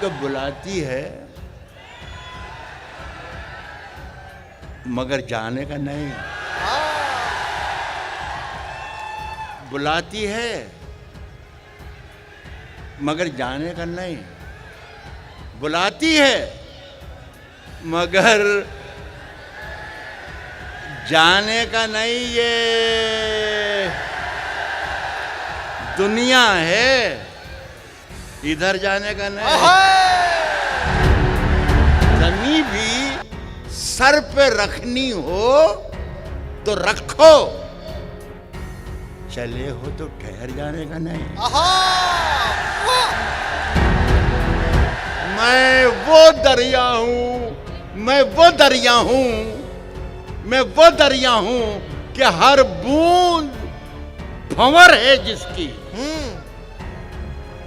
तो बुलाती है मगर जाने का नहीं। बुलाती है मगर जाने का नहीं। बुलाती है मगर जाने का नहीं। ये दुनिया है, इधर जाने का नहीं। जमीन भी सर पे रखनी हो तो रखो, चले हो तो ठहर जाने का नहीं। मैं वो दरिया हूं, मैं वो दरिया हूं, मैं वो दरिया हूं कि हर बूंद भंवर है जिसकी।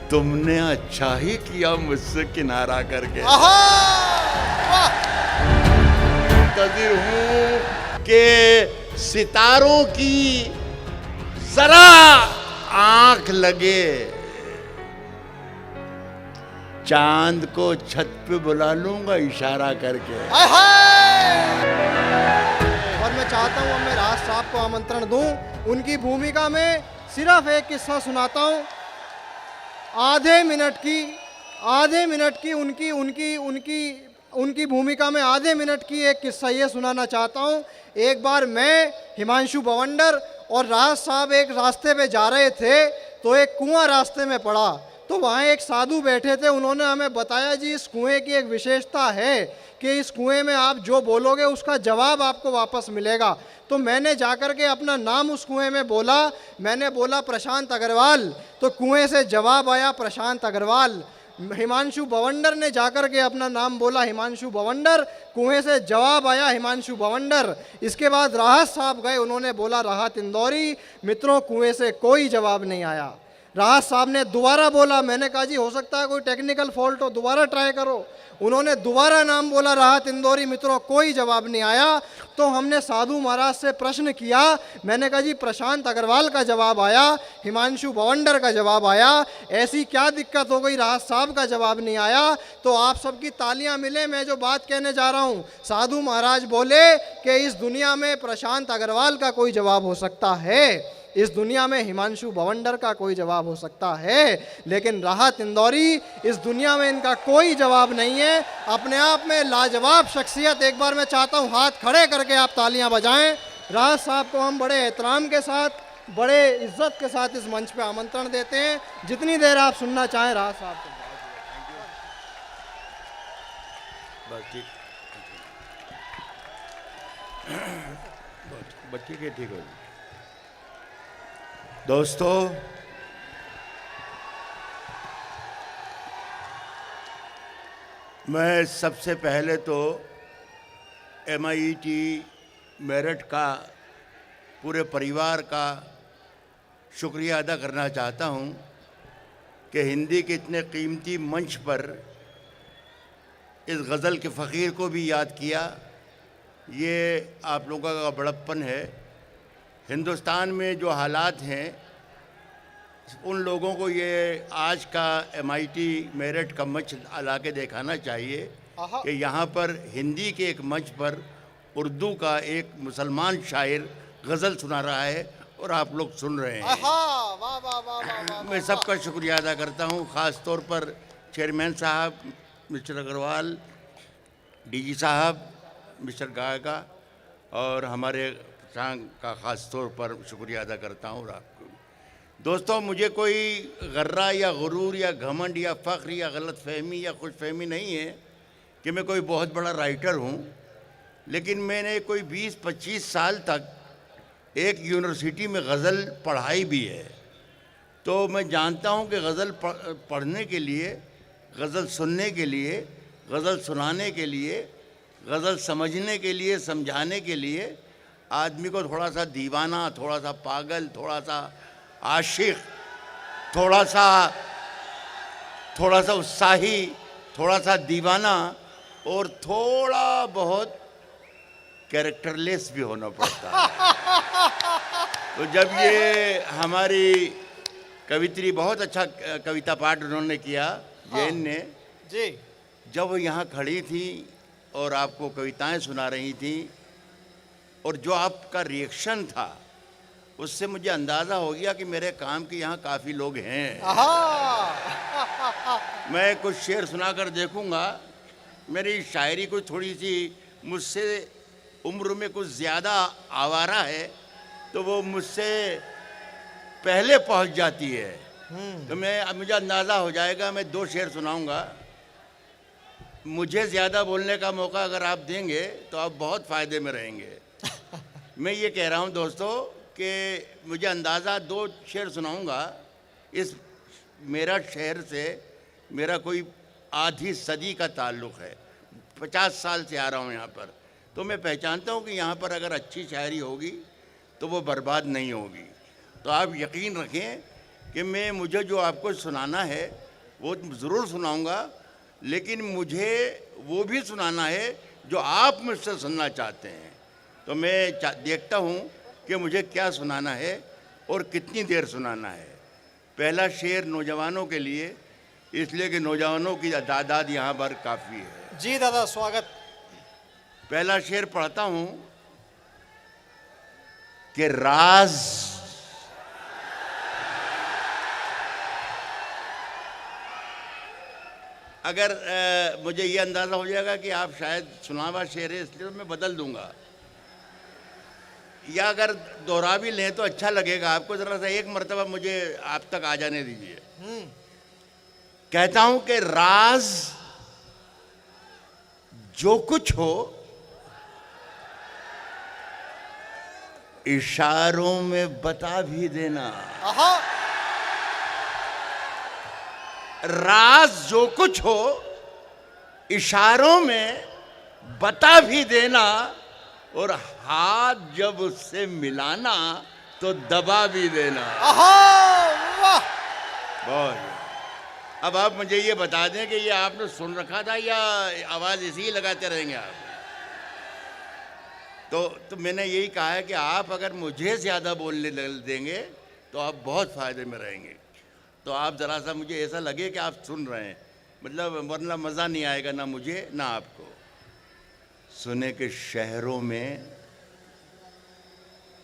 तुमने अच्छा ही किया मुझसे किनारा करके। मुंतज़िर हूं कि सितारों की जरा आंख लगे, चांद को छत पे बुला लूंगा इशारा करके। और मैं चाहता हूं अब मैं राज साहब को आमंत्रण दूं, उनकी भूमिका में सिर्फ एक किस्सा सुनाता हूं। आधे मिनट की उनकी भूमिका में आधे मिनट की एक किस्सा ये सुनाना चाहता हूं। एक बार मैं, हिमांशु बवंडर और राज साहब एक रास्ते पे जा रहे थे तो एक कुआं रास्ते में पड़ा। तो वहाँ एक साधु बैठे थे, उन्होंने हमें बताया जी इस कुएं की एक विशेषता है कि इस कुएं में आप जो बोलोगे उसका जवाब आपको वापस मिलेगा। तो मैंने जाकर के अपना नाम उस कुएं में बोला। मैंने बोला प्रशांत अग्रवाल, तो कुएं से जवाब आया प्रशांत अग्रवाल। हिमांशु बवंडर ने जाकर के अपना नाम बोला हिमांशु बवंडर, कुएं से जवाब आया हिमांशु बवंडर। इसके बाद राहत साहब गए, उन्होंने बोला राहत इंदौरी। मित्रों, कुएं से कोई जवाब नहीं आया। राहत साहब ने दोबारा बोला, मैंने कहा जी हो सकता है कोई टेक्निकल फॉल्ट हो, दोबारा ट्राई करो। उन्होंने दोबारा नाम बोला राहत इंदौरी। मित्रों, कोई जवाब नहीं आया। तो हमने साधु महाराज से प्रश्न किया। मैंने कहा जी प्रशांत अग्रवाल का जवाब आया, हिमांशु बवंडर का जवाब आया, ऐसी क्या दिक्कत हो गई राहत साहब का जवाब नहीं आया? तो आप सबकी तालियां मिले, मैं जो बात कहने जा रहा हूं। साधु महाराज बोले कि इस दुनिया में प्रशांत अग्रवाल का कोई जवाब हो सकता है, इस दुनिया में हिमांशु बवंडर का कोई जवाब हो सकता है, लेकिन राहत इंदौरी, इस दुनिया में इनका कोई जवाब नहीं है। अपने आप में लाजवाब शख्सियत। एक बार मैं चाहता हूं हाथ खड़े करके आप तालियां बजाएं। राहत साहब को हम बड़े एहतराम के साथ, बड़े इज्जत के साथ इस मंच पे आमंत्रण देते हैं। जितनी देर आप सुनना चाहें राहत साहब को। बच्ची के ठीक हो। दोस्तों, मैं सबसे पहले तो MIET मेरठ का पूरे परिवार का शुक्रिया अदा करना चाहता हूं कि हिंदी के इतने कीमती मंच पर इस गज़ल के फ़कीर को भी याद किया। ये आप लोगों का बड़प्पन है। हिंदुस्तान में जो हालात हैं, उन लोगों को ये आज का MIT मेरठ का मंच ला के दिखाना चाहिए कि यहाँ पर हिंदी के एक मंच पर उर्दू का एक मुसलमान शायर गज़ल सुना रहा है और आप लोग सुन रहे हैं। मैं सबका शुक्रिया अदा करता हूँ, ख़ास तौर पर चेयरमैन साहब मिस्टर अग्रवाल, DG साहब मिस्टर गायका, और हमारे संघ का ख़ास तौर पर शुक्रिया अदा करता हूँ आपको। दोस्तों, मुझे कोई गर्रा या गुरूर या घमंड या फ़ख्र या गलत फहमी या खुश फहमी नहीं है कि मैं कोई बहुत बड़ा राइटर हूँ, लेकिन मैंने कोई 20-25 साल तक एक यूनिवर्सिटी में गज़ल पढ़ाई भी है। तो मैं जानता हूँ कि गज़ल पढ़ने के लिए, गज़ल सुनने के लिए, गज़ल सुनाने के लिए, गज़ल समझने के लिए, समझाने के लिए आदमी को थोड़ा सा दीवाना, थोड़ा सा पागल, थोड़ा सा आशिक, थोड़ा सा उत्साही, थोड़ा सा दीवाना और थोड़ा बहुत कैरेक्टरलेस भी होना पड़ता है। तो जब ये हमारी कवित्री, बहुत अच्छा कविता पाठ उन्होंने किया, जैन ने, जी। जब वो यहाँ खड़ी थी और आपको कविताएं सुना रही थी और जो आपका रिएक्शन था, उससे मुझे अंदाज़ा हो गया कि मेरे काम के यहाँ काफ़ी लोग हैं। आहा। मैं कुछ शेर सुनाकर देखूंगा। मेरी शायरी कुछ थोड़ी सी मुझसे उम्र में कुछ ज़्यादा आवारा है, तो वो मुझसे पहले पहुंच जाती है। तो मुझे अंदाज़ा हो जाएगा। मैं 2 शेर सुनाऊंगा। मुझे ज़्यादा बोलने का मौका अगर आप देंगे तो आप बहुत फ़ायदे में रहेंगे। मैं ये कह रहा हूँ दोस्तों कि मुझे अंदाज़ा 2 शेर सुनाऊंगा। इस मेरठ शहर से मेरा कोई आधी सदी का ताल्लुक़ है। 50 साल से आ रहा हूँ यहाँ पर, तो मैं पहचानता हूँ कि यहाँ पर अगर अच्छी शायरी होगी तो वो बर्बाद नहीं होगी। तो आप यकीन रखें कि मुझे जो आपको सुनाना है वो ज़रूर सुनाऊंगा, लेकिन मुझे वो भी सुनाना है जो आप मुझसे सुनना चाहते हैं। तो मैं देखता हूँ कि मुझे क्या सुनाना है और कितनी देर सुनाना है। पहला शेर नौजवानों के लिए, इसलिए कि नौजवानों की तादाद यहाँ पर काफ़ी है। जी दादा, स्वागत। पहला शेर पढ़ता हूँ कि राज अगर मुझे ये अंदाज़ा हो जाएगा कि आप शायद सुनावा शेर है, इसलिए मैं बदल दूंगा, या अगर दोहरा भी लें तो अच्छा लगेगा आपको। ज़रा सा एक मर्तबा मुझे आप तक आ जाने दीजिए। कहता हूं कि राज जो कुछ हो इशारों में बता भी देना। आहा। राज जो कुछ हो इशारों में बता भी देना, और हाथ जब उससे मिलाना तो दबा भी देना। आहा, वाह। बहुत। अब आप मुझे ये बता दें कि ये आपने सुन रखा था या आवाज़ इसी ही लगाते रहेंगे आप? तो मैंने यही कहा है कि आप अगर मुझे ज़्यादा बोलने देंगे तो आप बहुत फ़ायदे में रहेंगे। तो आप ज़रा सा मुझे ऐसा लगे कि आप सुन रहे हैं, मतलब वरना मज़ा नहीं आएगा ना मुझे ना आपको। सुने कि शहरों में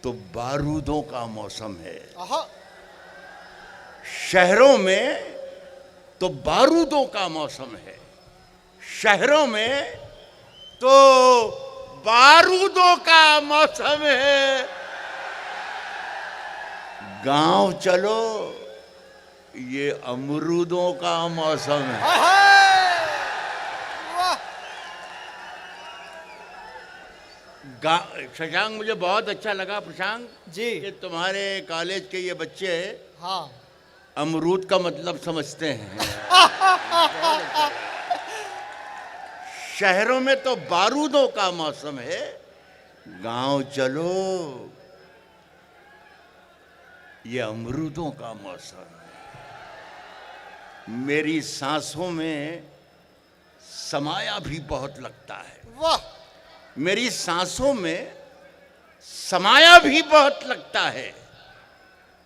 तो बारूदों का मौसम है। आहा। शहरों में तो बारूदों का मौसम है। शहरों में तो बारूदों का मौसम है। गांव चलो ये अमरूदों का मौसम है। वाह। शशांक, मुझे बहुत अच्छा लगा प्रशांक जी कि तुम्हारे कॉलेज के ये बच्चे हाँ अमरूद का मतलब समझते हैं। शहरों में तो बारूदों का मौसम है, गांव चलो ये अमरूदों का मौसम है। मेरी सांसों में समाया भी बहुत लगता है। वाह। मेरी सांसों में समाया भी बहुत लगता है,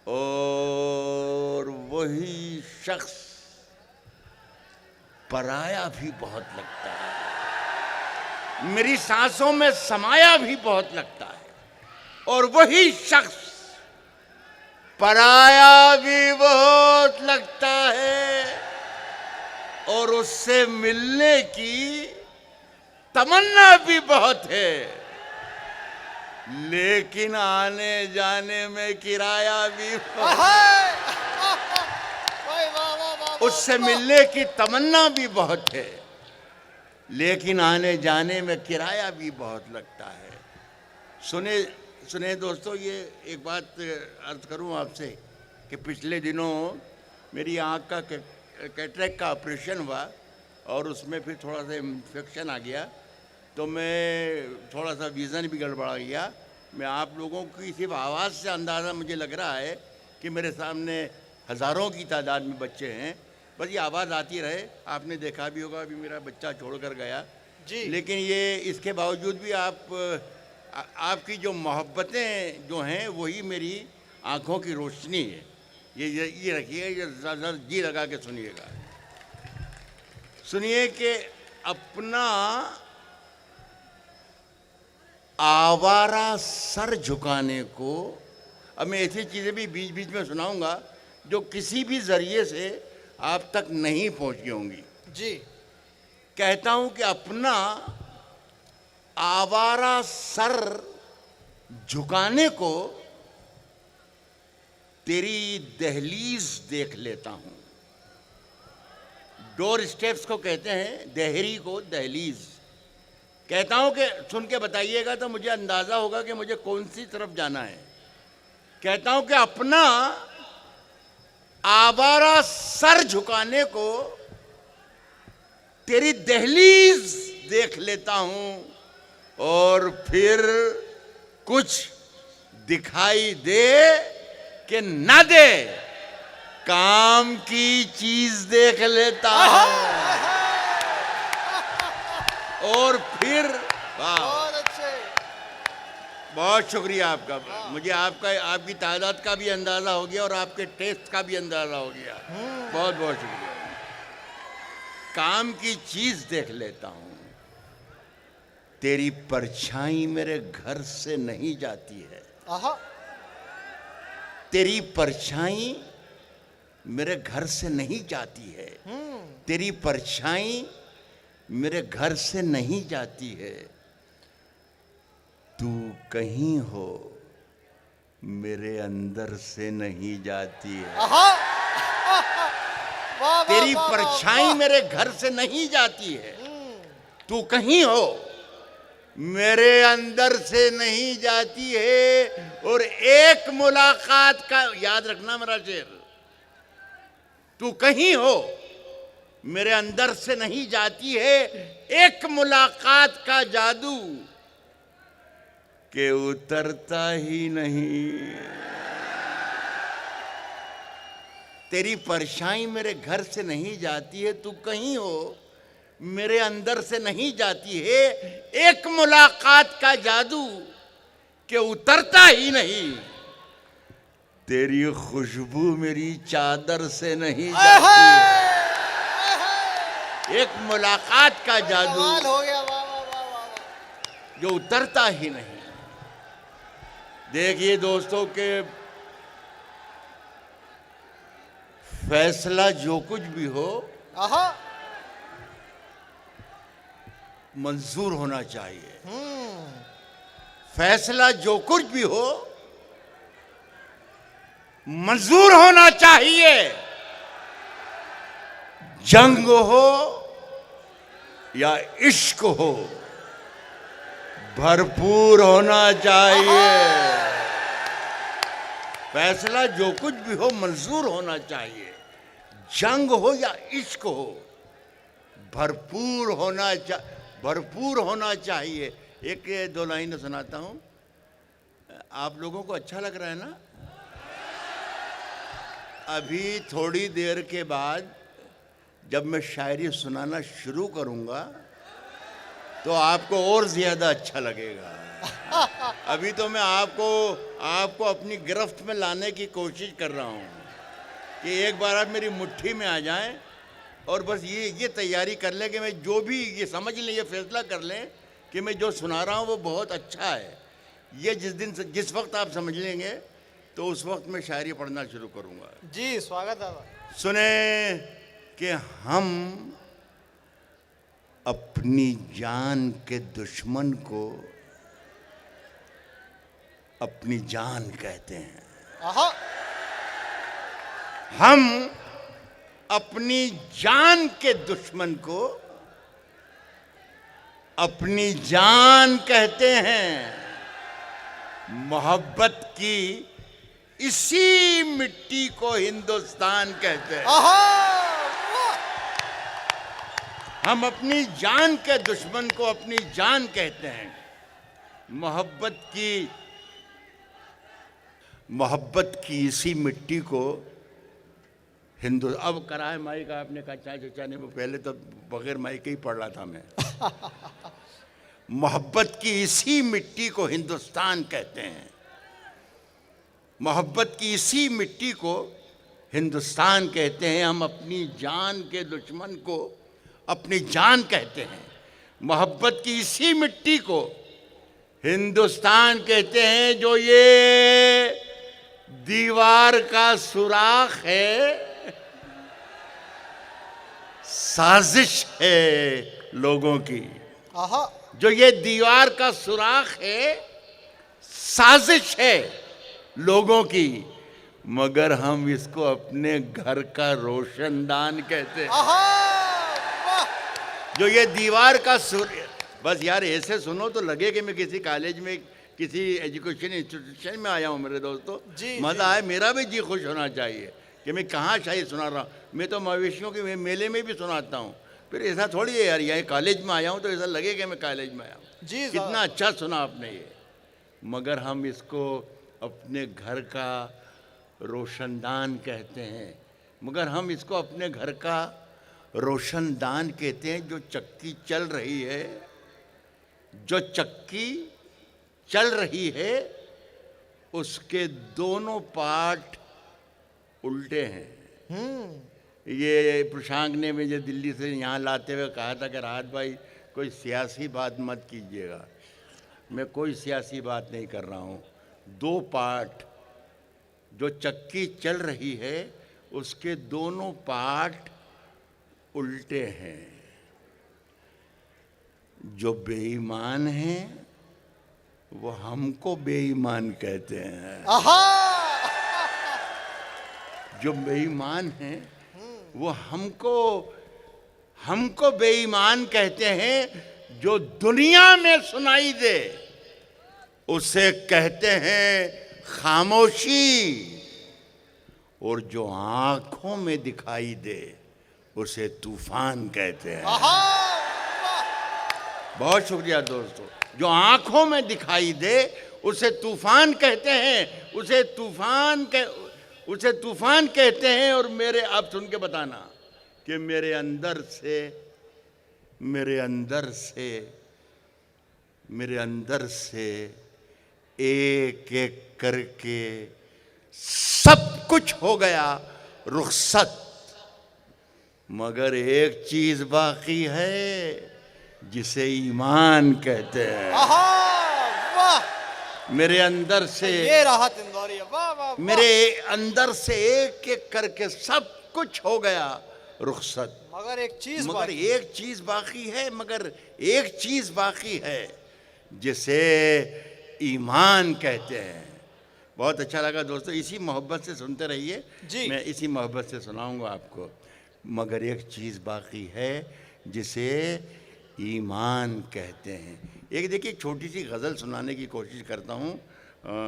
और वही शख्स पराया भी बहुत लगता है। मेरी सांसों में समाया भी बहुत लगता है, और वही शख्स पराया भी बहुत लगता है, और उससे मिलने की तमन्ना भी बहुत है, लेकिन आने जाने में किराया भी उससे मिलने की तमन्ना भी बहुत है, लेकिन आने जाने में किराया भी बहुत लगता है। सुने दोस्तों, ये एक बात अर्ज करूं आपसे कि पिछले दिनों मेरी आँख का कैटरेक्ट का ऑपरेशन हुआ, और उसमें फिर थोड़ा सा इन्फेक्शन आ गया, तो मैं थोड़ा सा विज़न भी गड़बड़ा गया। मैं आप लोगों की सिर्फ आवाज़ से अंदाज़ा मुझे लग रहा है कि मेरे सामने हज़ारों की तादाद में बच्चे हैं। बस ये आवाज़ आती रहे। आपने देखा भी होगा, अभी मेरा बच्चा छोड़कर गया जी, लेकिन ये इसके बावजूद भी आपकी जो मोहब्बतें जो हैं वही मेरी आँखों की रोशनी है। ये रखिए, ये ज़रा जी लगा के सुनिएगा। सुनिए कि अपना आवारा सर झुकाने को, अब मैं ऐसी चीज़ें भी बीच बीच में सुनाऊंगा जो किसी भी जरिए से आप तक नहीं पहुंची होंगी। जी। कहता हूं कि अपना आवारा सर झुकाने को तेरी दहलीज देख लेता हूं। डोर स्टेप्स को कहते हैं, देहरी को दहलीज। कहता हूं कि सुन के बताइएगा तो मुझे अंदाजा होगा कि मुझे कौन सी तरफ जाना है। कहता हूं कि अपना आवारा सर झुकाने को तेरी दहलीज देख लेता हूं और फिर कुछ दिखाई दे कि ना दे, काम की चीज देख लेता हूं और फिर बहुत अच्छे। बहुत शुक्रिया आपका। मुझे आपकी तादाद का भी अंदाजा हो गया और आपके टेस्ट का भी अंदाजा हो गया। बहुत बहुत शुक्रिया। काम की चीज देख लेता हूं। तेरी परछाई मेरे घर से नहीं जाती है। आहा। तेरी परछाई मेरे घर से नहीं जाती है। तेरी परछाई मेरे घर से नहीं जाती है। तू कहीं हो मेरे अंदर से नहीं जाती है। आहा। वाह, तेरी वाह, वाह, परछाई वाह। मेरे घर से नहीं जाती है। तू कहीं हो मेरे अंदर से नहीं जाती है। और एक मुलाकात का, याद रखना मेरा शेर, तू कहीं हो मेरे अंदर से नहीं जाती है। एक मुलाकात का जादू के उतरता ही नहीं। तेरी परछाई मेरे घर से नहीं जाती है। तू कहीं हो मेरे अंदर से नहीं जाती है। एक मुलाकात का जादू के उतरता ही नहीं। तेरी खुशबू मेरी चादर से नहीं जाती है। एक मुलाकात का जादू कमाल हो गया। वाह वाह वाह वाह वाह। जो उतरता ही नहीं। देखिए दोस्तों के फैसला जो कुछ भी हो आहा। मंजूर होना चाहिए। फैसला जो कुछ भी हो मंजूर होना चाहिए। जंग हो या इश्क हो भरपूर होना चाहिए। फैसला जो कुछ भी हो मंजूर होना चाहिए। जंग हो या इश्क हो भरपूर होना चाहिए। एक दो लाइन सुनाता हूं। आप लोगों को अच्छा लग रहा है ना? अभी थोड़ी देर के बाद जब मैं शायरी सुनाना शुरू करूंगा तो आपको और ज्यादा अच्छा लगेगा। अभी तो मैं आपको अपनी गिरफ्त में लाने की कोशिश कर रहा हूं कि एक बार आप मेरी मुट्ठी में आ जाएं और बस ये तैयारी कर लें कि मैं जो भी ये समझ लें, ये फैसला कर लें कि मैं जो सुना रहा हूं वो बहुत अच्छा है। ये जिस वक्त आप समझ लेंगे तो उस वक्त मैं शायरी पढ़ना शुरू करूंगा। जी स्वागत दादा। सुने कि हम अपनी जान के दुश्मन को अपनी जान कहते हैं। आहा। हम अपनी जान के दुश्मन को अपनी जान कहते हैं। मोहब्बत की इसी मिट्टी को हिंदुस्तान कहते हैं। हम अपनी जान के दुश्मन को अपनी जान कहते हैं। मोहब्बत की इसी मिट्टी को अब कराए माइक आपने कहा चाचा ने, वो पहले तो बगैर माइक ही पढ़ रहा था मैं। मोहब्बत की इसी मिट्टी को हिंदुस्तान कहते हैं। मोहब्बत की इसी मिट्टी को हिंदुस्तान कहते हैं। हम अपनी जान के दुश्मन को अपनी जान कहते हैं। मोहब्बत की इसी मिट्टी को हिंदुस्तान कहते हैं। जो ये दीवार का सुराख है, साजिश है लोगों की। आहा, जो ये दीवार का सुराख है, साजिश है लोगों की, मगर हम इसको अपने घर का रोशनदान कहते हैं। आहा, वाह, जो ये दीवार का बस यार ऐसे सुनो तो लगे कि मैं किसी कॉलेज में, किसी एजुकेशन इंस्टीट्यूशन में आया हूँ मेरे दोस्तों। जी, मज़ा आए, मेरा भी जी खुश होना चाहिए कि मैं कहाँ शायद सुना रहा हूँ। मैं तो मवेशियों के मेले में भी सुनाता हूँ, फिर ऐसा थोड़ी है यार, यहाँ कॉलेज में आया हूँ तो ऐसा लगे कि मैं कॉलेज में आया हूँ। जी साहब। कितना अच्छा सुना आपने ये। मगर हम इसको अपने घर का रोशनदान कहते हैं। मगर हम इसको अपने घर का रोशनदान कहते हैं। जो चक्की चल रही है, जो चक्की चल रही है, उसके दोनों पार्ट उल्टे हैं। ये प्रशांक ने मुझे दिल्ली से यहाँ लाते हुए कहा था कि राहत भाई कोई सियासी बात मत कीजिएगा। मैं कोई सियासी बात नहीं कर रहा हूँ। दो पार्ट, जो चक्की चल रही है उसके दोनों पार्ट उल्टे हैं। जो बेईमान हैं वो हमको बेईमान कहते हैं। आहा, जो बेईमान हैं वो हमको बेईमान कहते हैं। जो दुनिया में सुनाई दे उसे कहते हैं खामोशी, और जो आंखों में दिखाई दे उसे तूफान कहते हैं। बहुत शुक्रिया दोस्तों। जो आंखों में दिखाई दे उसे तूफान कहते हैं, उसे तूफान कहते हैं। और मेरे, आप सुन के बताना कि मेरे अंदर से एक एक करके सब कुछ हो गया रुखसत, मगर एक चीज बाकी है जिसे ईमान कहते हैं। आहा, वाह, मेरे अंदर से, ये राहत इंदौरी, वाह वाह, मेरे अंदर से एक एक करके सब कुछ हो गया रुखसत, मगर एक चीज बाकी है जिसे ईमान कहते हैं। बहुत अच्छा लगा दोस्तों। इसी मोहब्बत से सुनते रहिए जी। मैं इसी मोहब्बत से सुनाऊंगा आपको। मगर एक चीज़ बाकी है जिसे ईमान कहते हैं। एक देखिए, छोटी सी गज़ल सुनाने की कोशिश करता हूँ।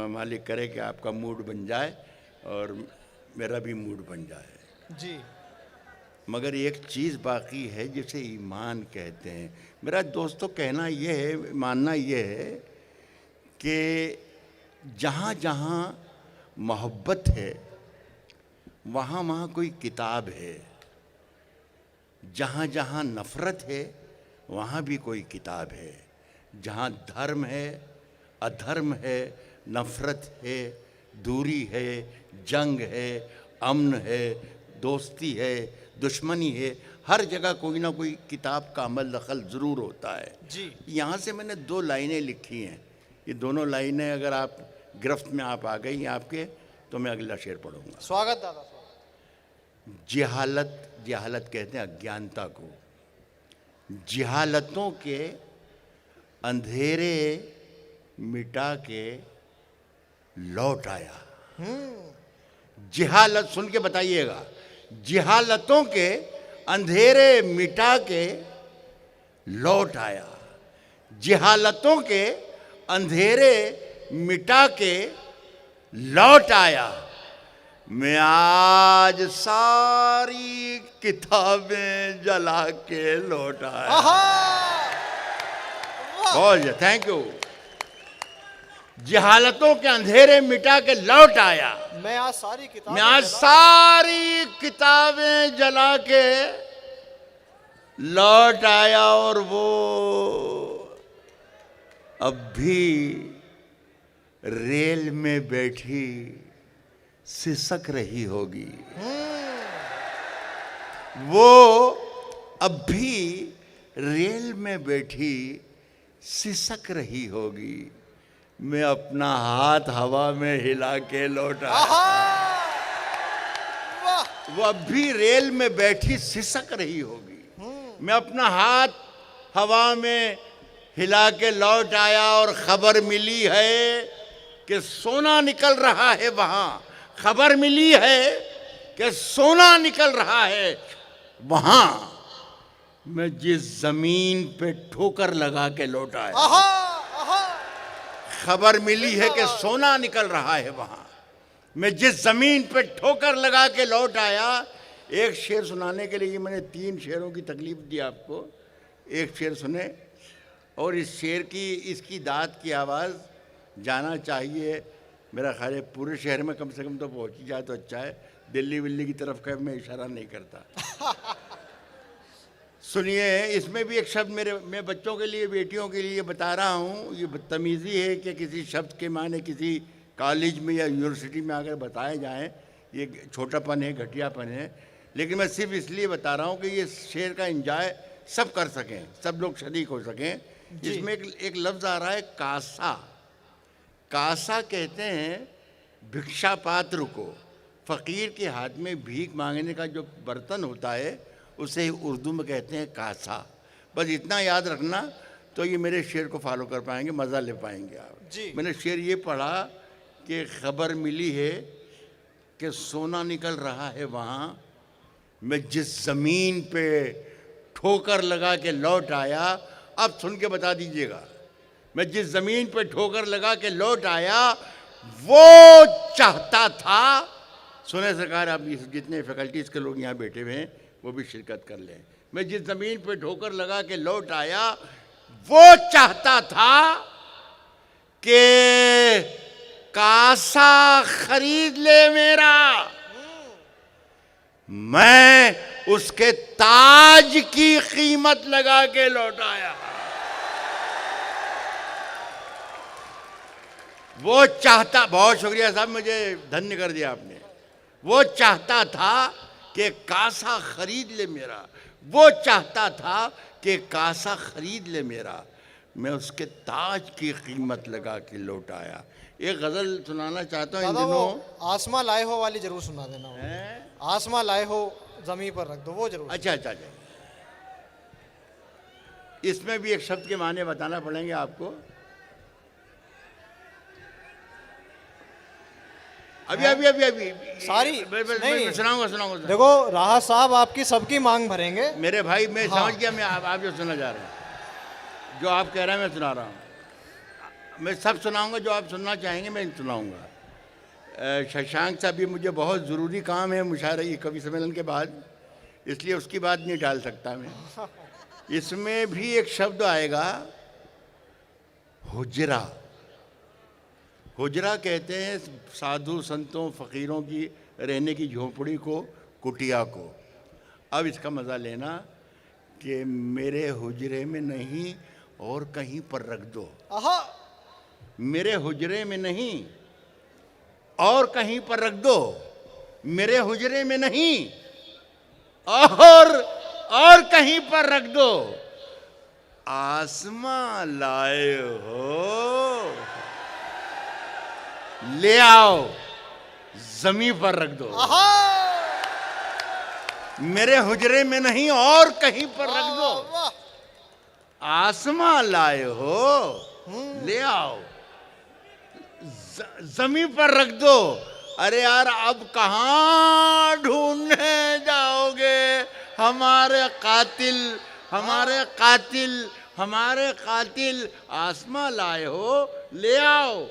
मालिक करे कि आपका मूड बन जाए और मेरा भी मूड बन जाए। जी, मगर एक चीज़ बाकी है जिसे ईमान कहते हैं। मेरा दोस्तों कहना ये है, मानना ये है कि जहाँ जहाँ मोहब्बत है वहाँ वहाँ कोई किताब है। जहाँ जहाँ नफ़रत है वहाँ भी कोई किताब है। जहाँ धर्म है, अधर्म है, नफ़रत है, दूरी है, जंग है, अमन है, दोस्ती है, दुश्मनी है, हर जगह कोई ना कोई किताब का अमल दखल ज़रूर होता है। जी, यहाँ से मैंने दो लाइनें लिखी हैं। ये दोनों लाइनें अगर आप गिरफ्त में आप आ गई आपके, तो मैं अगला शेर पढ़ूंगा। स्वागत दादा, स्वागत। जहालत कहते हैं अज्ञानता को। जहालतों के अंधेरे मिटा के लौट आया। जहालत, सुन के बताइएगा, जहालतों के अंधेरे मिटा के लौट आया। जहालतों के अंधेरे मिटा के लौट आया। मैं आज सारी किताबें जला के लौट आया। बहुत थैंक यू। जहालतों के अंधेरे मिटा के लौट आया। मैं आज सारी किताबें जला के लौट आया। और वो अब भी रेल में बैठी सिसक रही होगी। वो अब भी रेल में बैठी सिसक रही होगी, मैं अपना हाथ हवा में हिला के लौटा। वो अब भी रेल में बैठी सिसक रही होगी, मैं अपना हाथ हवा में हिला के लौट आया और खबर मिली है कि सोना निकल रहा है वहां। खबर मिली है कि सोना निकल रहा है वहां। मैं जिस जमीन पे ठोकर लगा के लौट आया, खबर मिली है कि सोना निकल रहा है वहां। मैं जिस जमीन पे ठोकर लगा के लौट आया। एक शेर सुनाने के लिए मैंने 3 शेरों की तकलीफ दी आपको। एक शेर सुने और इस शेर की, इसकी दाद की आवाज़ जाना चाहिए। मेरा ख्याल है पूरे शहर में कम से कम तो पहुंच ही जाए तो अच्छा है। दिल्ली विल्ली की तरफ का मैं इशारा नहीं करता। सुनिए, इसमें भी एक शब्द मैं बच्चों के लिए, बेटियों के लिए बता रहा हूँ। ये बदतमीज़ी है कि किसी शब्द के माने किसी कॉलेज में या यूनिवर्सिटी में अगर बताए जाएं, ये छोटापन है, घटियापन है। लेकिन मैं सिर्फ इसलिए बता रहा हूँ कि ये शेर का एंजॉय सब कर सकें, सब लोग शरीक हो सकें। इसमें एक लफ्ज़ आ रहा है कासा। कासा कहते हैं भिक्षा पात्र को। फ़कीर के हाथ में भीख मांगने का जो बर्तन होता है उसे उर्दू में कहते हैं कासा। बस इतना याद रखना तो ये मेरे शेर को फॉलो कर पाएंगे, मज़ा ले पाएंगे आप जी। मैंने शेर ये पढ़ा कि खबर मिली है कि सोना निकल रहा है वहाँ। मैं जिस ज़मीन पे ठोकर लगा के लौट आया, अब सुन के बता दीजिएगा। मैं जिस ज़मीन पे ठोकर लगा के लौट आया वो चाहता था। सुने सरकार, आप जितने फैकल्टीज़ के लोग यहाँ बैठे हुए हैं वो भी शिरकत कर लें। मैं जिस ज़मीन पे ठोकर लगा के लौट आया वो चाहता था कि कासा खरीद ले मेरा। मैं उसके ताज की कीमत लगा के लौट आया। वो चाहता, बहुत शुक्रिया साहब, मुझे धन्य कर दिया आपने। वो चाहता था कि कासा खरीद ले मेरा। वो चाहता था कि कासा खरीद ले मेरा। मैं उसके ताज की कीमत लगा के लौट आया। एक गज़ल सुनाना चाहता हूँ इन दिनों। आसमां लाए हो वाली जरूर सुना देना। आसमां लाए हो जमीन पर रख दो, वो जरूर। अच्छा अच्छा अच्छा। इसमें भी एक शब्द के माने बताना पड़ेंगे आपको। अभी सारी मैं सुनाऊंगा। देखो राहत साहब आपकी सबकी मांग भरेंगे मेरे भाई। मैं समझ गया, मैं आप जो सुना जा रहे हैं, जो आप कह रहे हैं मैं सुना रहा हूँ। मैं सब सुनाऊंगा जो आप सुनना चाहेंगे, मैं सुनाऊंगा। शशांक साहब, ये मुझे बहुत ज़रूरी काम है मुशायरे कवि सम्मेलन के बाद, इसलिए उसकी बात नहीं डाल सकता मैं। इसमें भी एक शब्द आएगा हुजरा। हुजरा कहते हैं साधु संतों फ़कीरों की रहने की झोंपड़ी को, कुटिया को। अब इसका मज़ा लेना कि मेरे हुजरे में नहीं और कहीं पर रख दो। मेरे हुजरे में नहीं और कहीं पर रख दो। मेरे हुजरे में नहीं और कहीं पर रख दो। आसमां लाए हो ले आओ जमीन पर रख दो। मेरे हुजरे में नहीं और कहीं पर रख दो। आसमां लाए हो ले आओ जमीन पर रख दो। अरे यार, अब कहाँ ढूंढने जाओगे हमारे कातिल, हमारे कातिल, हमारे कातिल। आसमां लाए हो ले आओ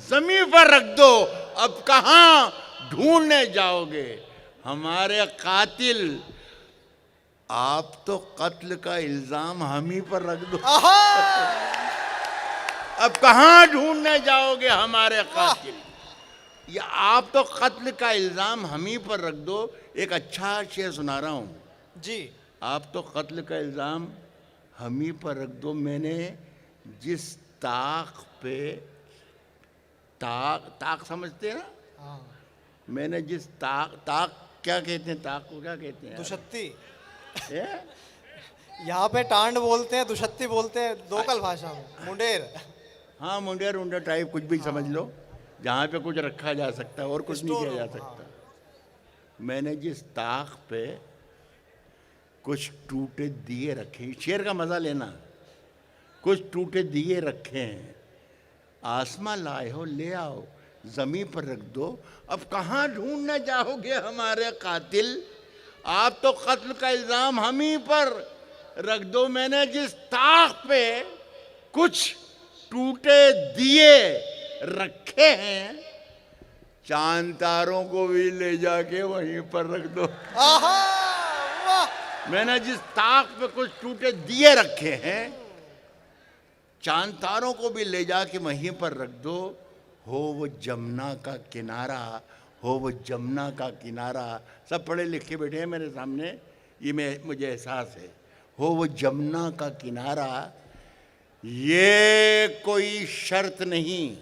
जमीन पर रख दो। अब कहाँ ढूंढने जाओगे हमारे कातिल। आप तो कत्ल का इल्जाम हम ही पर रख दो। अब कहाँ ढूंढने जाओगे हमारे कातिल। या आप तो कत्ल का इल्जाम हम ही पर रख दो। एक अच्छा शेर सुना रहा हूँ जी। आप तो कत्ल का इल्जाम हम ही पर रख दो। मैंने जिस ताक पे, ताक समझते हैं ना? मैंने जिस ताक क्या कहते हैं, ताक को क्या कहते हैं? दुशत्ती। यहाँ पे टांड बोलते हैं, दुशत्ती बोलते हैं लोकल भाषा में, मुंडेर। हाँ, मुंडेर उंडा टाइप कुछ भी समझ लो, जहाँ पे कुछ रखा जा सकता है और कुछ नहीं स्टोर किया जा रूम, सकता। मैंने जिस ताक पे कुछ टूटे दिए रखे, शेर का मजा लेना, कुछ टूटे दिए रखे हैं, आसमां लाए हो ले आओ, जमीन पर रख दो, अब कहाँ ढूंढने जाओगे हमारे कातिल, आप तो कत्ल का इल्जाम हम ही पर रख दो। मैंने जिस ताक पे कुछ टूटे दिए रखे हैं, चांद तारों को भी ले जाके वहीं पर रख दो। आहा, वाह। मैंने जिस ताक पे कुछ टूटे दिए रखे हैं, चांद तारों को भी ले जाके वहीं पर रख दो। हो वो जमुना का किनारा, हो वो जमुना का किनारा। सब पढ़े लिखे बैठे हैं मेरे सामने, ये मुझे एहसास है। हो वो जमुना का किनारा, ये कोई शर्त नहीं,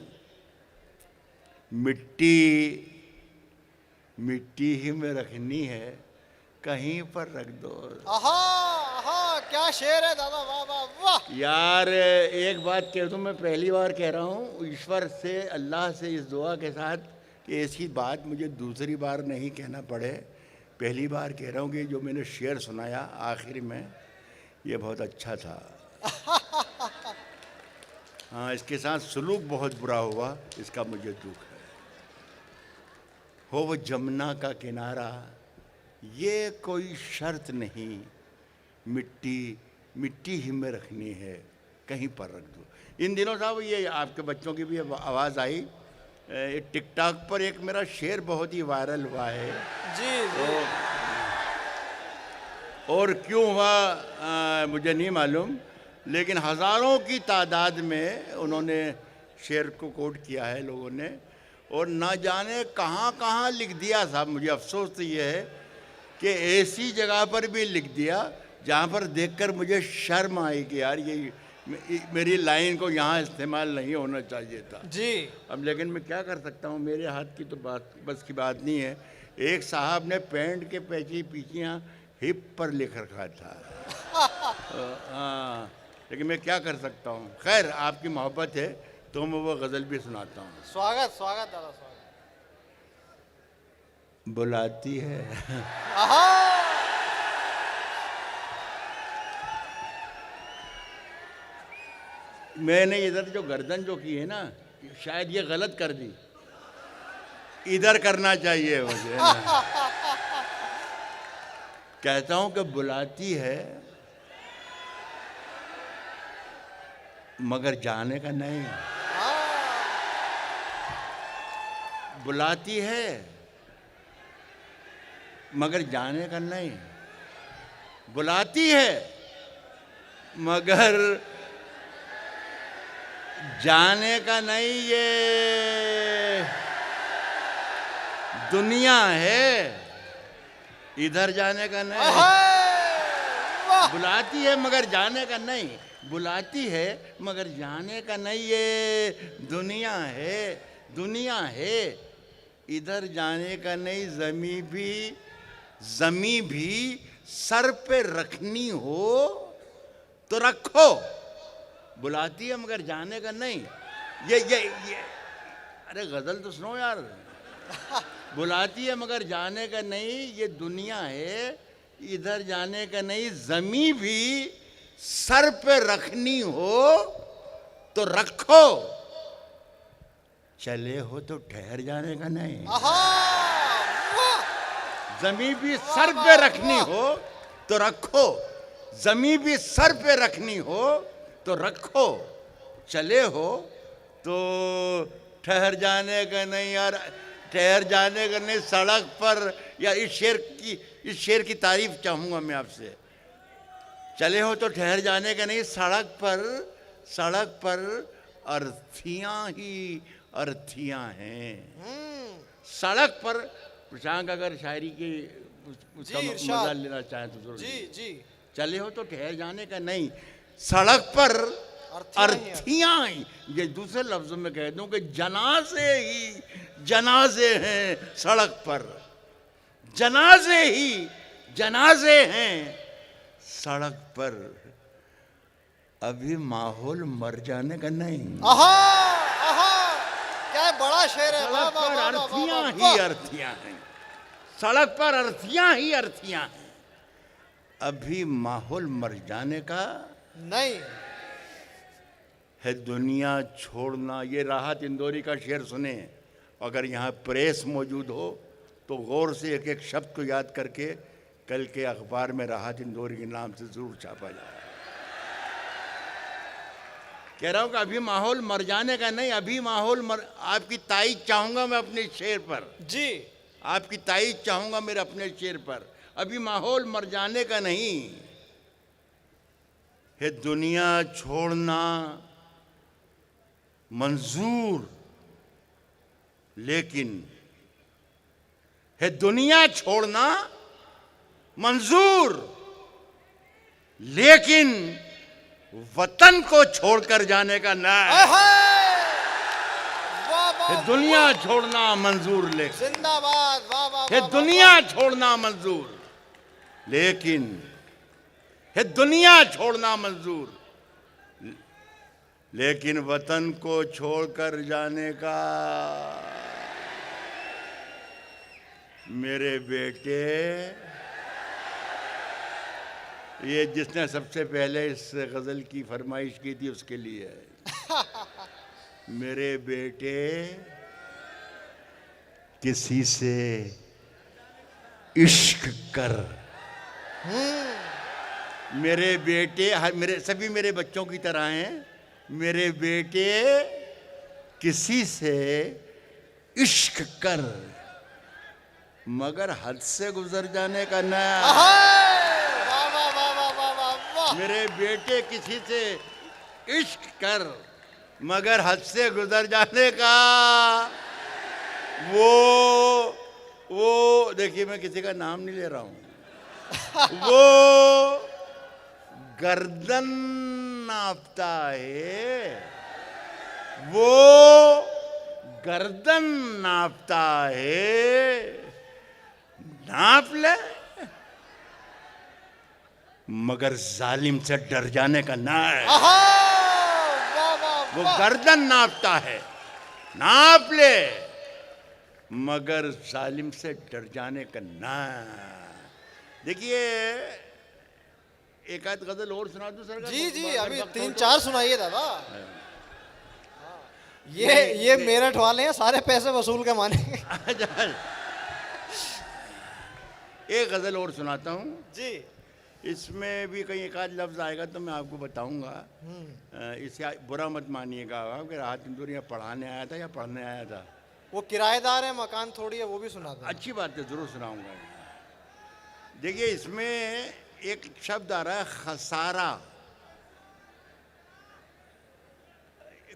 मिट्टी मिट्टी ही में रखनी है, कहीं पर रख दो। आहा, आहा, क्या शेर है दादा, वाह वाह वाह। यार एक बात कह दूं, मैं पहली बार कह रहा हूँ ईश्वर से, अल्लाह से इस दुआ के साथ कि ऐसी बात मुझे दूसरी बार नहीं कहना पड़े। पहली बार कह रहा हूँ कि जो मैंने शेर सुनाया आखिर में, ये बहुत अच्छा था। हाँ, इसके साथ सलूक बहुत बुरा हुआ, इसका मुझे दुख है। हो वो जमुना का किनारा, ये कोई शर्त नहीं, मिट्टी मिट्टी ही में रखनी है, कहीं पर रख दो। इन दिनों साहब ये आपके बच्चों की भी आवाज़ आई, टिकटॉक पर एक मेरा शेर बहुत ही वायरल हुआ है जी, जी। और क्यों हुआ मुझे नहीं मालूम, लेकिन हज़ारों की तादाद में उन्होंने शेर को कोट किया है लोगों ने, और ना जाने कहाँ कहाँ लिख दिया साहब। मुझे अफसोस तो ये है कि ऐसी जगह पर भी लिख दिया जहाँ पर देखकर मुझे शर्म आई कि यार ये मेरी लाइन को यहाँ इस्तेमाल नहीं होना चाहिए था जी। अब लेकिन मैं क्या कर सकता हूँ, मेरे हाथ की तो बात बस की बात नहीं है। एक साहब ने पैंट के पीछियाँ हिप पर लिख रखा था। हाँ, लेकिन मैं क्या कर सकता हूँ। खैर, आपकी मोहब्बत है तो मैं वो गज़ल भी सुनाता हूँ। स्वागत स्वागत दादा, स्वागत। बुलाती है आहा, मैंने इधर जो गर्दन जो की है ना, शायद ये गलत कर दी, इधर करना चाहिए मुझे। कहता हूं कि बुलाती है मगर जाने का नहीं, बुलाती है मगर जाने का नहीं, बुलाती है मगर जाने का नहीं। ये दुनिया है, इधर जाने का नहीं। बुलाती है मगर जाने का नहीं, बुलाती है मगर जाने का नहीं। ये दुनिया है, दुनिया है, इधर जाने का नहीं। ज़मी भी सर पे रखनी हो तो रखो, बुलाती है मगर जाने का नहीं। ये अरे गजल तो सुनो यार। बुलाती है मगर जाने का नहीं, ये दुनिया है, इधर जाने का नहीं। ज़मीं भी सर पे रखनी हो तो रखो, चले हो तो ठहर जाने का नहीं। ज़मीं भी सर पे रखनी हो तो रखो, ज़मीं भी सर पे रखनी हो तो रखो, चले हो तो ठहर जाने का नहीं। यार ठहर जाने का नहीं सड़क पर। या इस शेर की तारीफ चाहूँगा मैं आपसे। चले हो तो ठहर जाने का नहीं, सड़क पर अर्थियाँ ही अर्थियाँ हैं। सड़क पर प्रशांत अगर शायरी की उसका मजा लेना चाहे तो जरूर। जी जी। चले हो तो ठहर जाने का नहीं, सड़क पर अर्थियाँ ही। ये दूसरे लफ्जों में कह दूं कि जनाजे हैं सड़क पर, जनाजे ही जनाजे हैं सड़क पर अभी माहौल मर जाने का नहीं। आहा आहा, क्या बड़ा शेर है। वाह सड़क वाह पर वाह वाह अर्थियां वाह, ही वाह। अर्थियां हैं, सड़क पर अर्थियां ही अर्थियां हैं, अभी माहौल मर जाने का नहीं। है दुनिया छोड़ना। ये राहत इंदौरी का शेर सुने। अगर यहाँ प्रेस मौजूद हो तो गौर से एक एक शब्द को याद करके कल के अखबार में राहत इंदौरी के नाम से जरूर छापा जाए। कह रहा हूं कि अभी माहौल मर जाने का नहीं, अभी माहौल मर। आपकी तारीफ चाहूंगा मैं अपने शेर पर जी, आपकी तारीफ चाहूंगा मेरे अपने शेर पर। अभी माहौल मर जाने का नहीं है, दुनिया छोड़ना मंजूर, लेकिन है दुनिया छोड़ना मंजूर, लेकिन वतन को छोड़कर जाने का ना। आहा, वाह वाह, है दुनिया छोड़ना मंजूर, लेकिन जिंदाबाद, वाह वाह है वाह, दुनिया छोड़ना मंजूर, लेकिन है दुनिया छोड़ना मंजूर, लेकिन वतन को छोड़कर जाने का मेरे बेटे। ये जिसने सबसे पहले इस गजल की फरमाइश की थी उसके लिए है। मेरे बेटे किसी से इश्क कर। मेरे बेटे, मेरे सभी मेरे बच्चों की तरह हैं। मेरे बेटे किसी से इश्क कर, मगर हद से गुजर जाने का ना। वाह वाह वाह वाह वाह वाह वाह। मेरे बेटे किसी से इश्क कर, मगर हद से गुजर जाने का। वो देखिए, मैं किसी का नाम नहीं ले रहा हूं। वो गर्दन नापता है, वो गर्दन नापता है। नाप ले, मगर जालिम से डर जाने का ना है। आहा, वाह वाह वो वाह। गर्दन नापता है, नाप ले, मगर जालिम से डर जाने का ना। देखिए, एक आध गजल और सुना दूं सर? जी जी, अभी 3-4 सुनाइए दादा। ये मेरठ वाले हैं, सारे पैसे वसूल के मानेंगे। एक गजल और सुनाता हूँ जी। इसमें भी कहीं एक आध लफ्ज आएगा तो मैं आपको बताऊंगा। इसे बुरा मत मानिएगा कि राहत इंदौरी यहाँ पढ़ाने आया था या पढ़ने आया था। वो किराएदार है, मकान थोड़ी है, वो भी सुना दो। अच्छी बात है, जरूर सुनाऊंगा। देखिए, इसमें एक शब्द आ रहा है खसारा।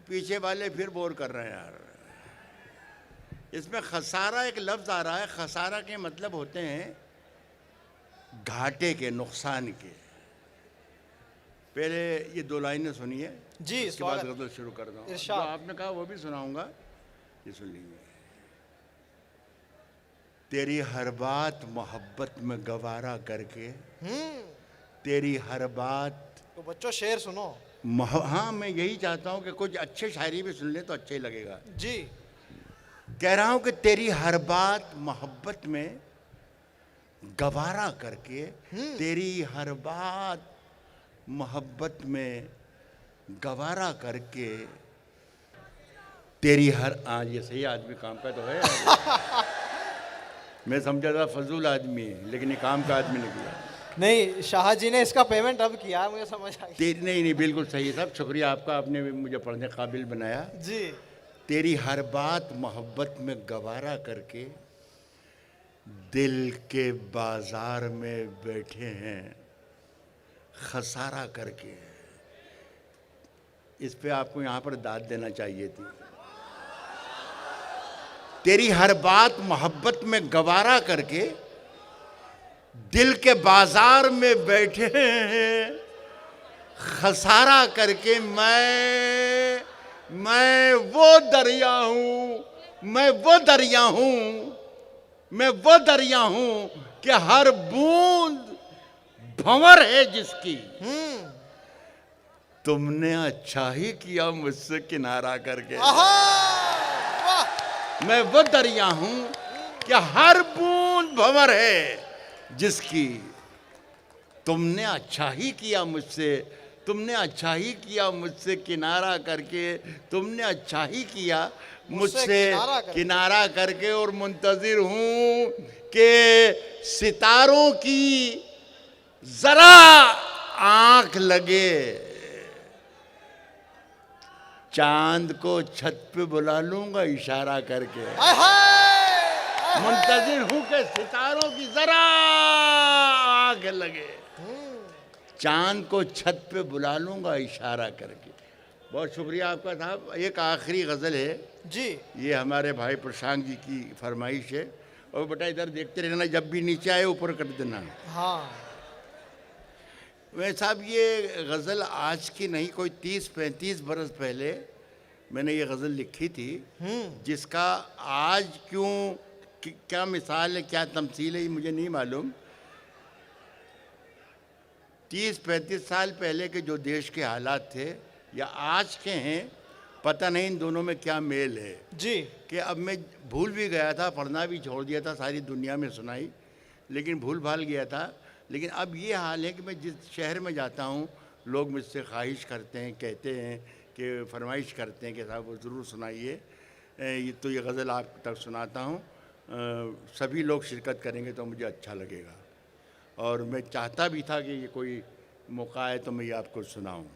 पीछे वाले फिर बोर कर रहे हैं यार। इसमें खसारा एक लफ्ज आ रहा है। खसारा के मतलब होते हैं घाटे के, नुकसान के। पहले ये 2 लाइनें सुनिए जी, उसके बाद स्वागत। गजल शुरू कर दूँ। जो इरशाद। आपने कहा वो भी सुनाऊंगा, ये सुन लीजिए। तेरी हर बात मोहब्बत में गवारा करके, तेरी हर बात। तो बच्चों शेर सुनो। हाँ, मैं यही चाहता हूँ कि कुछ अच्छे शायरी भी सुन ले तो अच्छा ही लगेगा। जी। कह रहा हूँ कि तेरी हर बात मोहब्बत में गवारा करके, तेरी हर बात मोहब्बत में गवारा करके, तेरी हर ये सही आदमी काम का तो है। मैं समझा था फजूल आदमी है, लेकिन ये काम का आदमी निकला। नहीं, शाह जी ने इसका पेमेंट अब किया है, मुझे समझ आ गया। नहीं, बिल्कुल सही साहब, शुक्रिया आपका, आपने मुझे पढ़ने काबिल बनाया। जी। तेरी हर बात मोहब्बत में गवारा करके, दिल के बाजार में बैठे हैं खसारा करके। इस पे आपको यहाँ पर दाद देना चाहिए थी। तेरी हर बात मोहब्बत में गवारा करके, दिल के बाजार में बैठे हैं खसारा करके। मैं वो दरिया हूँ, मैं वो दरिया हूँ, मैं वो दरिया हूँ कि हर बूंद भंवर है जिसकी, तुमने अच्छा ही किया मुझसे किनारा करके। मैं वो दरिया हूं कि हर बूंद भंवर है जिसकी, तुमने अच्छा ही किया मुझसे, तुमने अच्छा ही किया मुझसे किनारा करके, तुमने अच्छा ही किया मुझसे किनारा करके। और मुंतजिर हूं कि सितारों की जरा आंख लगे, चांद को छत पे बुला लूंगा इशारा करके। मुंतजिर हूं कि सितारों की जरा आंख लगे, चांद को छत पे बुला लूंगा इशारा करके। बहुत शुक्रिया आपका साहब। एक आखिरी गज़ल है जी, ये हमारे भाई प्रशांत जी की फरमाइश है। और बेटा इधर देखते रहना, जब भी नीचे आए ऊपर कर देना। हाँ वह साहब ये गज़ल आज की नहीं, कोई 30-35 बरस पहले मैंने ये गज़ल लिखी थी, जिसका आज क्या मिसाल है, क्या तमसील है, ये मुझे नहीं मालूम। 30-35 साल पहले के जो देश के हालात थे या आज के हैं, पता नहीं इन दोनों में क्या मेल है जी। कि अब मैं भूल भी गया था, पढ़ना भी छोड़ दिया था, सारी दुनिया में सुनाई, लेकिन भूल भाल गया था। लेकिन अब ये हाल है कि मैं जिस शहर में जाता हूँ, लोग मुझसे ख्वाहिश करते हैं, कहते हैं कि फरमाइश करते हैं कि साहब वो ज़रूर सुनाइए, ये तो ये गज़ल आप तक सुनाता हूँ, सभी लोग शिरकत करेंगे तो मुझे अच्छा लगेगा। और मैं चाहता भी था कि ये कोई मौका है तो मैं ये आपको सुनाऊँ।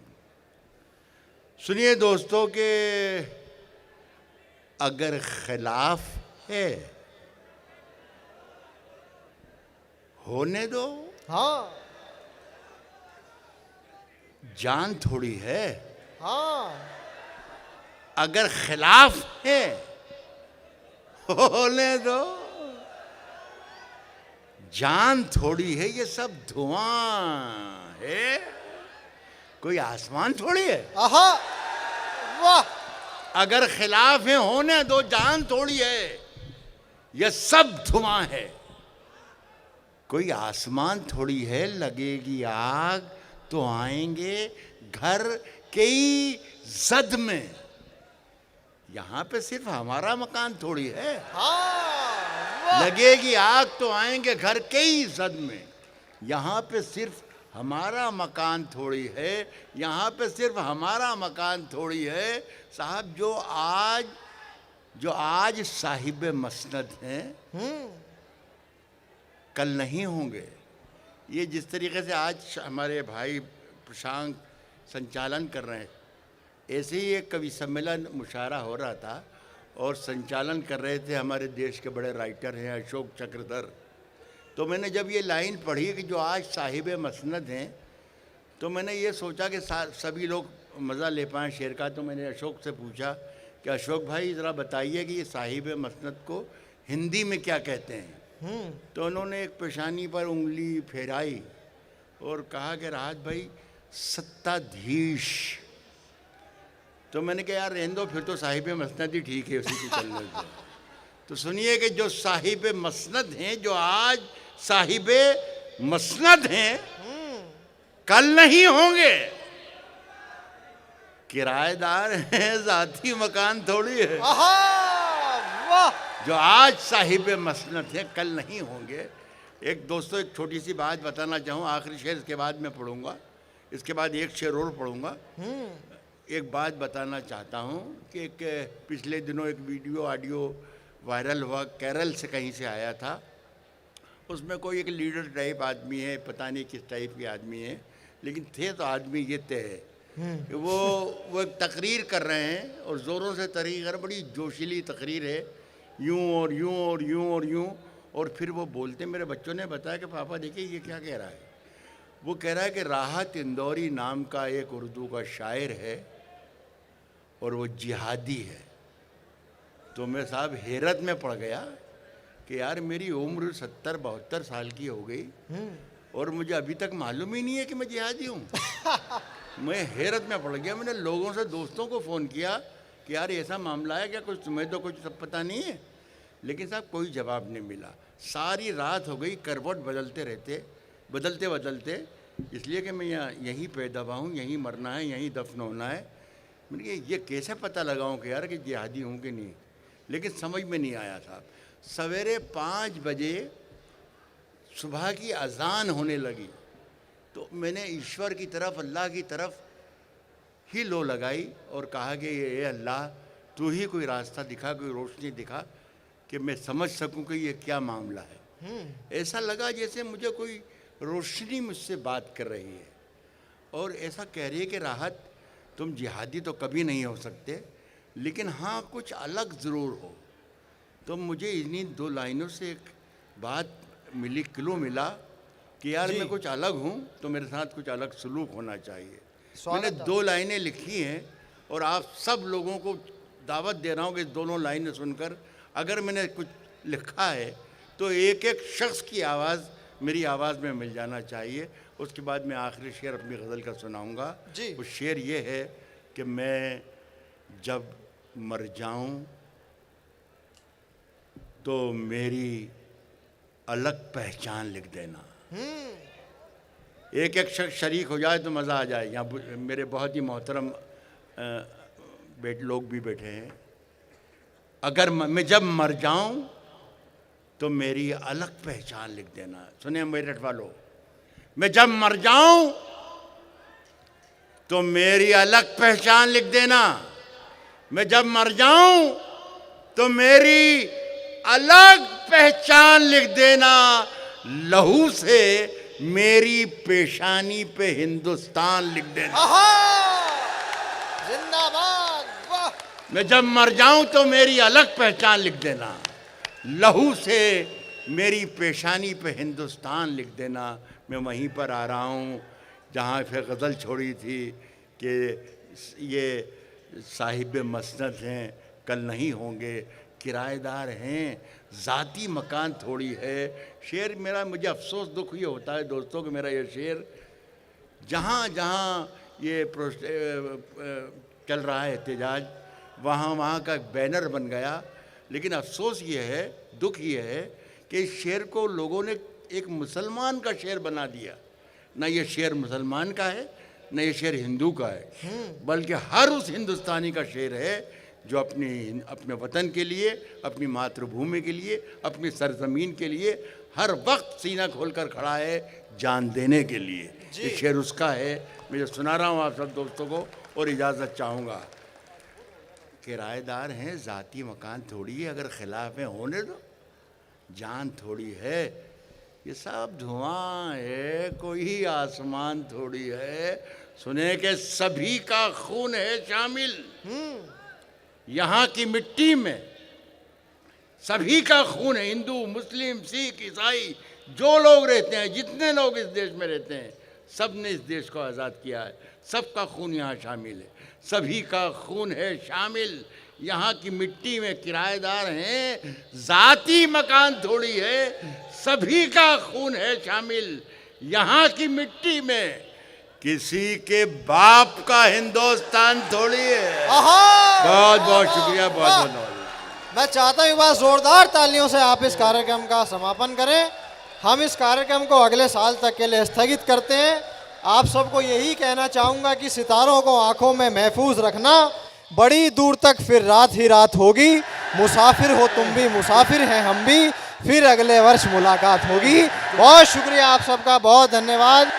सुनिए दोस्तों कि अगर खिलाफ है होने दो, हाँ जान थोड़ी है। हाँ अगर खिलाफ है होने दो, जान थोड़ी है। ये सब धुआं है, कोई आसमान थोड़ी है। वाह। अगर खिलाफ है होने दो, जान थोड़ी है, ये सब धुआं है, कोई आसमान थोड़ी है। लगेगी आग तो आएंगे घर कई जद में, यहाँ पे सिर्फ हमारा मकान थोड़ी है। लगेगी आग तो आएंगे घर कई जद में, यहाँ पे सिर्फ हमारा मकान थोड़ी है, यहाँ पे सिर्फ हमारा मकान थोड़ी है। साहब जो आज साहिब मसनद हैं कल नहीं होंगे। ये जिस तरीके से आज हमारे भाई प्रशांत संचालन कर रहे हैं, ऐसे ही एक कवि सम्मेलन मुशायरा हो रहा था और संचालन कर रहे थे हमारे देश के बड़े राइटर हैं अशोक चक्रधर। तो मैंने जब ये लाइन पढ़ी कि जो आज साहिब मसनद हैं, तो मैंने ये सोचा कि सभी लोग मज़ा ले पाएँ शेर का। तो मैंने अशोक से पूछा कि अशोक भाई ज़रा बताइए कि ये साहिब मसनद को हिंदी में क्या कहते हैं। तो उन्होंने एक पेशानी पर उंगली फेराई और कहा कि राहत भाई सत्ताधीश। तो मैंने कहा यार रहने दो, फिर तो साहिब मसनद ही ठीक है, उसी को चलने दो। तो सुनिए कि जो साहिब मसनद हैं, जो आज साहिब मसनद हैं, कल नहीं होंगे। किराएदार हैं, जाती मकान थोड़ी है। जो आज साहिब मसनद हैं कल नहीं होंगे। एक दोस्तों एक छोटी सी बात बताना चाहूँ, आखिरी शेर इसके बाद मैं पढ़ूंगा, इसके बाद एक शेर और पढ़ूंगा। एक बात बताना चाहता हूँ कि एक पिछले दिनों एक वीडियो ऑडियो वायरल हुआ, केरल से कहीं से आया था। उसमें कोई एक लीडर टाइप आदमी है, पता नहीं किस टाइप के आदमी है, लेकिन थे तो आदमी ये तय है कि वो एक तकरीर कर रहे हैं और ज़ोरों से तकरीर कर, बड़ी जोशीली तकरीर है, यूं और यूं और यूं और यूं। और फिर वो बोलते, मेरे बच्चों ने बताया कि पापा देखिए ये क्या कह रहा है। वो कह रहा है कि राहत इंदौरी नाम का एक उर्दू का शायर है और वो जिहादी है। तो मैं साहब हैरत में पड़ गया कि यार मेरी उम्र 70-72 साल की हो गई और मुझे अभी तक मालूम ही नहीं है कि मैं जिहादी हूँ। मैं हैरत में पड़ गया। मैंने लोगों से, दोस्तों को फ़ोन किया कि यार ऐसा मामला है क्या, कुछ तुम्हें तो कुछ सब पता नहीं है। लेकिन साहब कोई जवाब नहीं मिला। सारी रात हो गई, करवट बदलते रहते, बदलते बदलते, इसलिए कि मैं यहाँ यहीं पैदा हुआ हूँ, यहीं मरना है, यहीं दफन होना है। मैंने कहा ये कैसे पता लगाऊं कि यार कि जिहादी हूँ कि नहीं, लेकिन समझ में नहीं आया साहब। सवेरे 5 बजे सुबह की अजान होने लगी तो मैंने ईश्वर की तरफ, अल्लाह की तरफ ही लो लगाई और कहा कि ये अल्लाह तू ही कोई रास्ता दिखा, कोई रोशनी दिखा कि मैं समझ सकूं कि ये क्या मामला है। ऐसा लगा जैसे मुझे कोई रोशनी मुझसे बात कर रही है और ऐसा कह रही है कि राहत तुम जिहादी तो कभी नहीं हो सकते, लेकिन हाँ कुछ अलग ज़रूर हो। तो मुझे इन्हीं 2 लाइनों से एक बात मिली, क्लू मिला कि यार मैं कुछ अलग हूँ तो मेरे साथ कुछ अलग सलूक होना चाहिए। मैंने 2 लाइनें लिखी हैं और आप सब लोगों को दावत दे रहा हूँ कि दोनों लाइनें सुनकर अगर मैंने कुछ लिखा है तो एक एक शख्स की आवाज़ मेरी आवाज़ में मिल जाना चाहिए। उसके बाद मैं आखिरी शेर अपनी गज़ल का सुनाऊंगा। वो शेर ये है कि मैं जब मर जाऊं तो मेरी अलग पहचान लिख देना। एक एक शख्स शरीक हो जाए तो मज़ा आ जाए। यहाँ मेरे बहुत ही मोहतरम लोग भी बैठे हैं। अगर मैं जब मर जाऊं तो मेरी अलग पहचान लिख देना। सुने मेरठ वालों, मैं जब मर जाऊं तो मेरी अलग पहचान लिख देना। मैं जब मर जाऊं तो मेरी अलग पहचान लिख देना। लहू से मेरी पेशानी पे हिंदुस्तान लिख देना। जिंदाबाद, वाह। मैं जब मर जाऊं तो मेरी अलग पहचान लिख देना। लहू से मेरी पेशानी पे हिंदुस्तान लिख देना। मैं वहीं पर आ रहा हूँ जहाँ फिर गज़ल छोड़ी थी कि ये साहिब मसनद हैं, कल नहीं होंगे, किराएदार हैं, ज़ाती मकान थोड़ी है। शेर मेरा, मुझे अफसोस दुख ये होता है दोस्तों कि मेरा ये शेर जहाँ जहाँ ये चल रहा है एहतजाज, वहाँ वहाँ का बैनर बन गया। लेकिन अफसोस ये है, दुख ये है कि इस शेर को लोगों ने एक मुसलमान का शेर बना दिया। ना ये शेर मुसलमान का है, ना ये शेर हिंदू का है, बल्कि हर उस हिंदुस्तानी का शेर है जो अपने वतन के लिए, अपनी मातृभूमि के लिए, अपनी सरजमीन के लिए हर वक्त सीना खोलकर खड़ा है, जान देने के लिए। ये शेर उसका है। मैं जो सुना रहा हूँ आप सब दोस्तों को और इजाज़त चाहूँगा। किराएदार हैं, ज़ाती मकान थोड़ी है, अगर खिलाफ में होने दो, जान थोड़ी है। ये सब धुआं है, कोई आसमान थोड़ी है। सुने के सभी का खून है शामिल यहाँ की मिट्टी में। सभी का खून है, हिंदू, मुस्लिम, सिख, ईसाई, जो लोग रहते हैं, जितने लोग इस देश में रहते हैं, सब ने इस देश को आज़ाद किया है। सबका खून यहाँ शामिल है, सभी का खून है शामिल यहाँ की मिट्टी में। किराएदार हैं, ज़ाती मकान थोड़ी है, सभी का खून है शामिल यहाँ की मिट्टी में। किसी के बाप का हिंदुस्तान थोड़ी है। बहुत बहुत शुक्रिया, बहुत बहुत। मैं चाहता हूँ बस जोरदार तालियों से आप इस कार्यक्रम का समापन करें। हम इस कार्यक्रम को अगले साल तक के लिए स्थगित करते हैं। आप सबको यही कहना चाहूँगा कि सितारों को आंखों में महफूज रखना। बड़ी दूर तक फिर रात ही रात होगी। मुसाफिर हो तुम भी, मुसाफिर हैं हम भी, फिर अगले वर्ष मुलाकात होगी। बहुत शुक्रिया आप सबका, बहुत धन्यवाद।